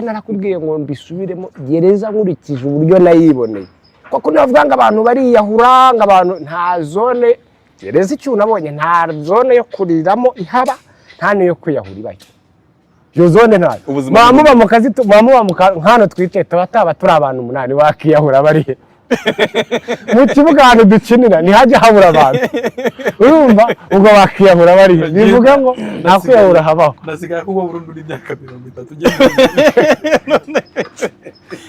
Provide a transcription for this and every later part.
narakubwiye ngo mbisubiremo gereza nkurikije uburyo nayiboneye koko navuga ngo abantu bariyahura ngo abantu nta zone gereza icyo nabonye nta zone yo kuriramo ihaba nta niyo kwiyahura ibaye iyo zone nta mamuba mu kazi mamuba nkano twite tubataba turi abantu 8 wakiyahura bari mu kibuga hano dukinira ni haje habura abantu urumva ubwo wakiyahura bari bivuga ngo nakwiyahura habaho nasigaye kuba Burundi n'imyaka 30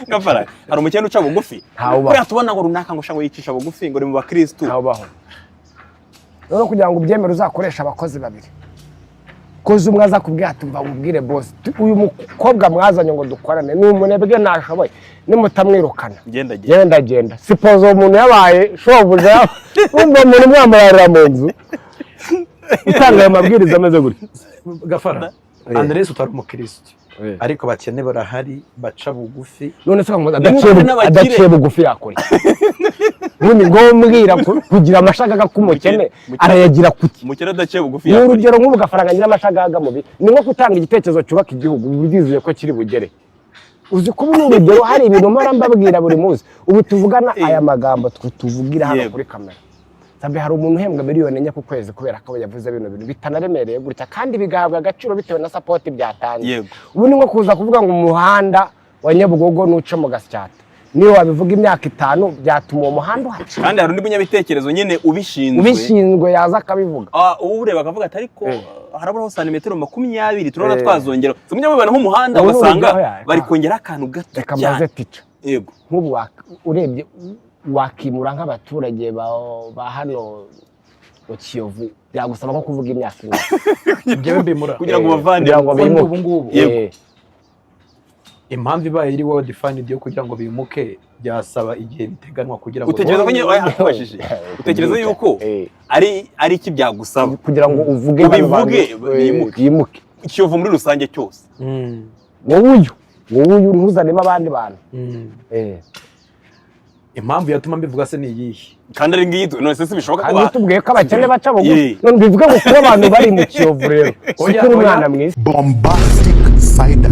Gafara hari umukene uca bugufi ko yatubona ngo runaka ngo shango yicisha bugufi ngo uri mu bakristo ntabaho no kugira ngo ubyemere uzakoresha abakozi babiri koze umwe aza kubwira tumva mubwire boss uyu mukobwa mwazanye ngo dukorane ni umunebwe nashoboye nimutamwirukana genda sipozo umuntu yabaye shobuja umva umuntu mwambarira mu nzu utanga amabwiriza ameze gutya Gafara Andres utari umukristo ariko bakene barahari baca bugufi none se adaciye bugufi yakora none ngo mbwira kugira amashagaga kumukene arayagira kuki umukene adaciye bugufi yakora urugero nk'ubu Gafaranga ngira amashagaga mubi ni nko gutanga igitekerezo cyubaka igihugu bizizuye ko kiri bugere uzi kuba n'urugero hari ibintu mara mbabwira buri munsi ubu tuvugana aya magambo tuvugira hano kuri kamera sabe hari umuntu uhembwa miliyoni enye ku kwezi kubera ko yavuze bino bintu bitanaremereye gutya kandi bigahabwa agaciro bitewe na support byatanze ubu ni nko kuza kuvuga ngo umuhanda wa Nyabugogo nuce mu Gasyata niyo wabivuga imyaka 5 byatuma uwo muhanda uhaca kandi hari undi munyabitekerezo nyene ubishinzwe yaza akabivuga ubu ureba akavuga ati ariko haraburaho santimetero 20 turabona twazongera umunyabana nk'umuhanda ugasanga bari kongera akantu gato kamaze tica yego nk'ubu urebye wakimura nk'abaturage ba hano mu Kiyovu byagusaba nko kuvuga imyaka ngewe mbimura kugira ngo bavande ubu ngubu impamvu ibaye iri well defined yo kugira ngo bimuke byasaba igihe biteganwa kugira ngo utekereza ko akubashije utekereza yuko ari iki byagusaba kugira ngo uvuge bimuke Kiyovu muri rusange cyose wowe ntuzanemo abandi bantu impamvu yatuma mbivuga se ni iyihe kandi ari ngiyi none se bishoboka ko tubwiye ko abakene baca bugufi none bivuga ngo kuba abantu bari mu Kiyovu rero uri umwana mwiza bombastic side